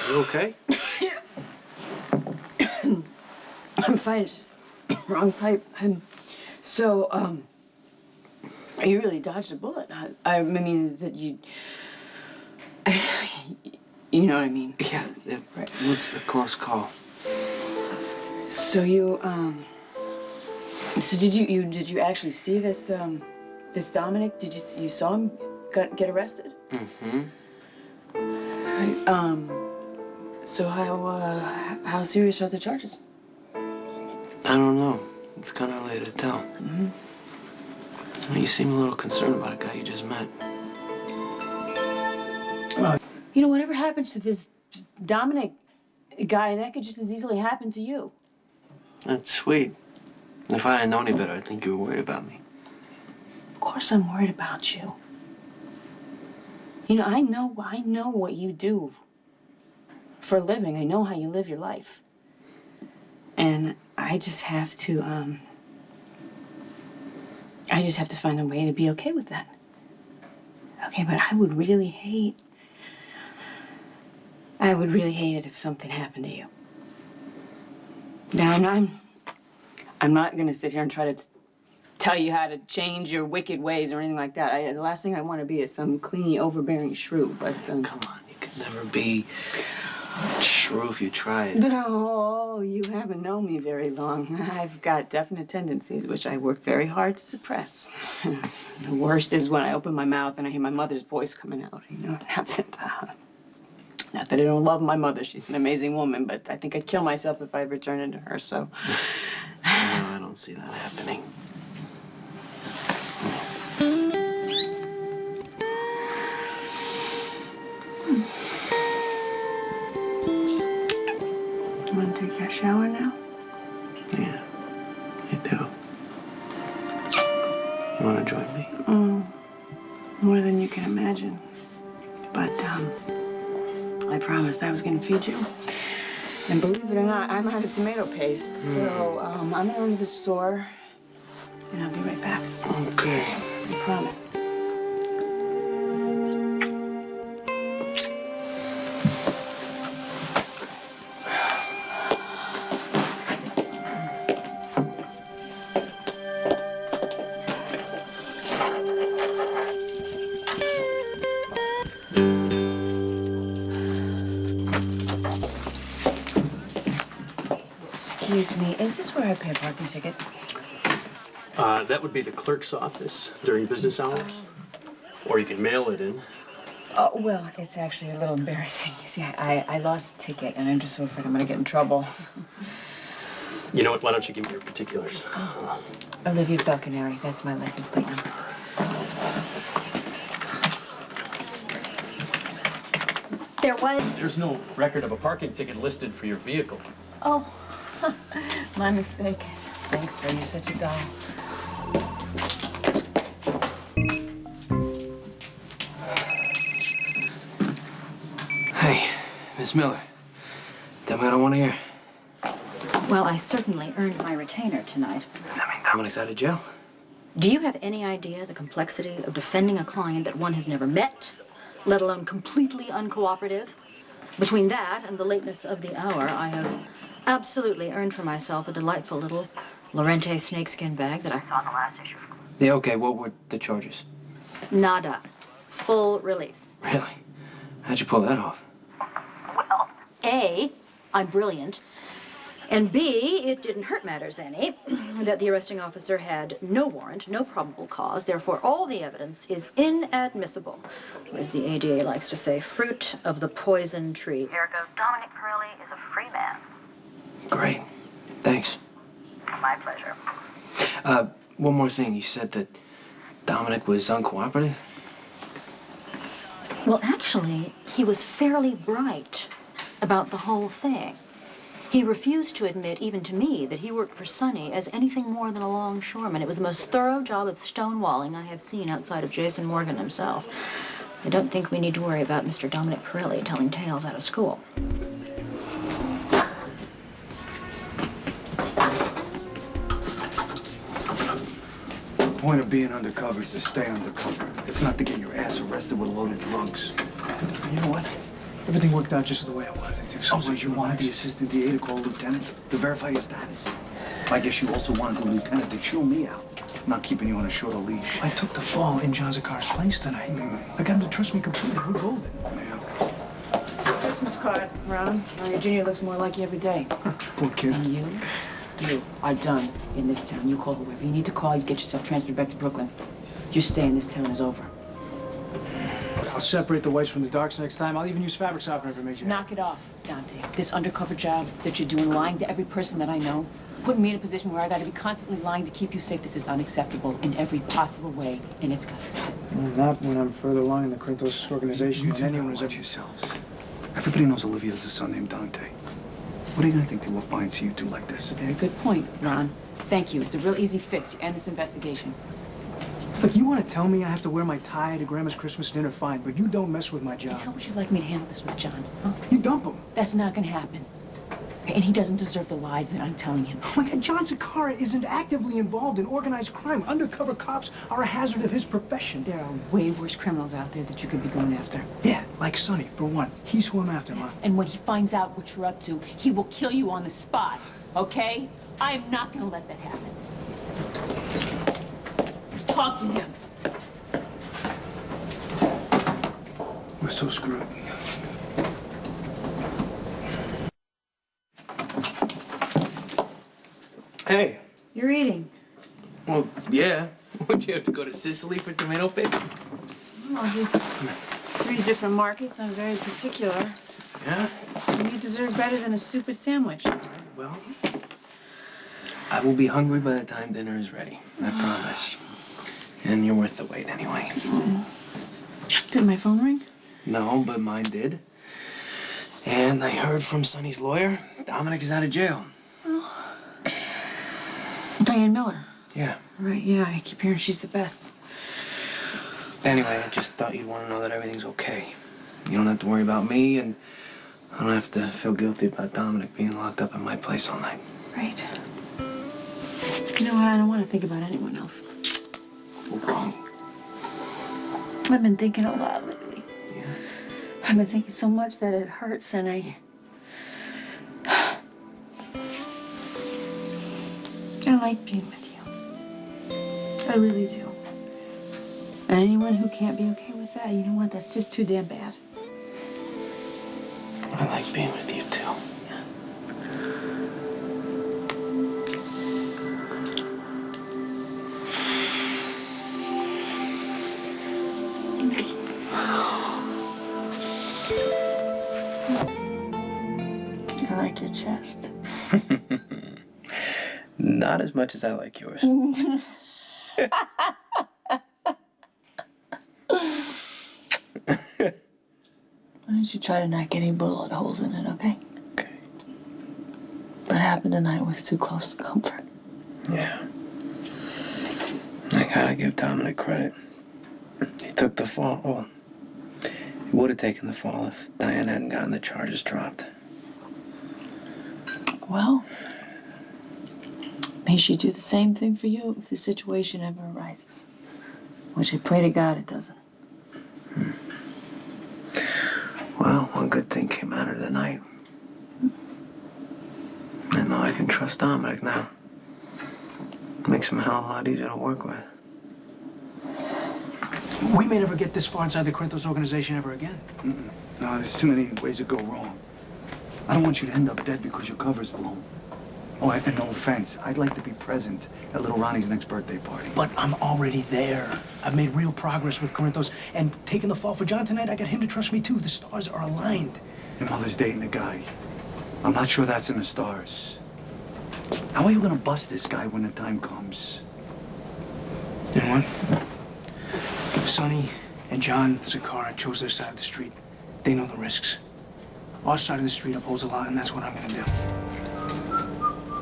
You okay? I'm fine. It's just wrong pipe. You really dodged a bullet. I mean, that you... You know what I mean? Yeah, it was a close call. So you, So did you actually see this, this Dominic? You saw him get arrested? Mm-hmm. So how serious are the charges? I don't know. It's kind of early to tell. Mm-hmm. You seem a little concerned about a guy you just met. You know, whatever happens to this Dominic guy, that could just as easily happen to you. That's sweet. If I didn't know any better, I'd think you were worried about me. Of course I'm worried about you. You know, I know what you do for a living. I know how you live your life. And I just have to find a way to be okay with that. Okay, but I would really hate it if something happened to you. Now, I'm not gonna sit here and try to tell you how to change your wicked ways or anything like that. The last thing I want to be is some clingy, overbearing shrew, but... Come on, you could never be a shrew if you tried. No, you haven't known me very long. I've got definite tendencies, which I work very hard to suppress. The worst is when I open my mouth and I hear my mother's voice coming out, you know? Not that I don't love my mother. She's an amazing woman, but I think I'd kill myself if I ever turned into her, so... No, I don't see that happening. You want to take that shower now? Yeah, you do. You want to join me? More than you can imagine. But, I promised I was going to feed you. And believe it or not, I'm out of tomato paste. So, I'm going to run to the store, and I'll be right back. Okay. I promise. Excuse me, is this where I pay a parking ticket? That would be the clerk's office during business hours. Or you can mail it in. Oh, well, it's actually a little embarrassing. You see, I lost the ticket, and I'm just so afraid I'm gonna get in trouble. You know what? Why don't you give me your particulars? Olivia Falconeri, that's my license plate number. There's no record of a parking ticket listed for your vehicle. Oh, my mistake. Thanks, though. You're such a doll. Hey, Miss Miller. Tell me what I want to hear. Well, I certainly earned my retainer tonight. Dominic's out of jail? Do you have any idea the complexity of defending a client that one has never met, let alone completely uncooperative? Between that and the lateness of the hour, I have absolutely earned for myself a delightful little Lorente snakeskin bag that I saw in the last issue. Yeah, okay. What were the charges? Nada. Full release. Really? How'd you pull that off? Well, A, I'm brilliant, and B, it didn't hurt matters any that the arresting officer had no warrant, no probable cause, therefore all the evidence is inadmissible. Or as the ADA likes to say, fruit of the poison tree. Ergo, Dominic Pirelli is a free man. Great. Thanks. My pleasure. One more thing. You said that Dominic was uncooperative? Well, actually, he was fairly bright about the whole thing. He refused to admit, even to me, that he worked for Sonny as anything more than a longshoreman. It was the most thorough job of stonewalling I have seen outside of Jason Morgan himself. I don't think we need to worry about Mr. Dominic Pirelli telling tales out of school. The point of being undercover is to stay undercover. It's not to get your ass arrested with a load of drunks. You know what? Everything worked out just the way I wanted it to. So you wanted the assistant DA to call a lieutenant to verify your status? I guess you also wanted the lieutenant to chew me out, not keeping you on a shorter leash. I took the fall in John Zakar's place tonight. I got him to trust me completely. We're golden. Yeah. Christmas card, Ron. Your junior looks more like you every day. Poor kid. And you are done in this town. You call whoever you need to call. You get yourself transferred back to Brooklyn. Your stay in this town is over. I'll separate the whites from the darks next time. I'll even use fabric softener if it makes you happy. Knock it off, Domte. This undercover job that you're doing, lying to every person that I know, putting me in a position where I got to be constantly lying to keep you safe. This is unacceptable in every possible way, and it's got to stop. Well, not when I'm further along in the Corinthos organization You than two anyone watch has ever... yourselves. Everybody knows Olivia has a son named Domte. What are you gonna think they walk by and see you two like this? Very good point, Ron. Thank you. It's a real easy fix. You end this investigation. Look, you want to tell me I have to wear my tie to Grandma's Christmas dinner, fine, but you don't mess with my job. How would you like me to handle this with John? Huh? You dump him. That's not going to happen. Okay, and he doesn't deserve the lies that I'm telling him. Oh my God, John Zakara isn't actively involved in organized crime. Undercover cops are a hazard of his profession. There are way worse criminals out there that you could be going after. Yeah, like Sonny, for one. He's who I'm after, Ma. And when he finds out what you're up to, he will kill you on the spot, okay? I am not going to let that happen. Talk to him. We're so screwed. Hey. You're eating. Well, yeah. Would you have to go to Sicily for tomato paste? Well, just 3 different markets. I'm very particular. Yeah? You deserve better than a stupid sandwich. Well, I will be hungry by the time dinner is ready. I promise. And you're worth the wait anyway. Did my phone ring? No, but mine did. And I heard from Sonny's lawyer, Dominic is out of jail. Diane Miller. Yeah. Right, yeah, I keep hearing she's the best. Anyway, I just thought you'd want to know that everything's okay. You don't have to worry about me, and I don't have to feel guilty about Dominic being locked up in my place all night. Right. You know what? I don't want to think about anyone else. Okay. I've been thinking a lot lately. Yeah. I've been thinking so much that it hurts, and I like being with you. I really do. And anyone who can't be okay with that, you know what? That's just too damn bad. I like being with you, too. I like your chest. Not as much as I like yours. Why don't you try to not get any bullet holes in it, okay? Okay. What happened tonight was too close for comfort. Yeah. I gotta give Dominic credit. He took the fall. Well, he would have taken the fall if Diane hadn't gotten the charges dropped. Well, may she do the same thing for you if the situation ever arises. Which I pray to God it doesn't. Well, one good thing came out of the night. I know I can trust Dominic now. Makes him a hell of a lot easier to work with. We may never get this far inside the Corinthos organization ever again. No, there's too many ways to go wrong. I don't want you to end up dead because your cover's blown. Oh, and no offense, I'd like to be present at little Ronnie's next birthday party. But I'm already there. I've made real progress with Corinthos, and taking the fall for John tonight, I got him to trust me too. The stars are aligned. Your mother's dating a guy. I'm not sure that's in the stars. How are you gonna bust this guy when the time comes? You know what? Sonny and John Zakara chose their side of the street. They know the risks. Our side of the street upholds a lot, and that's what I'm gonna do.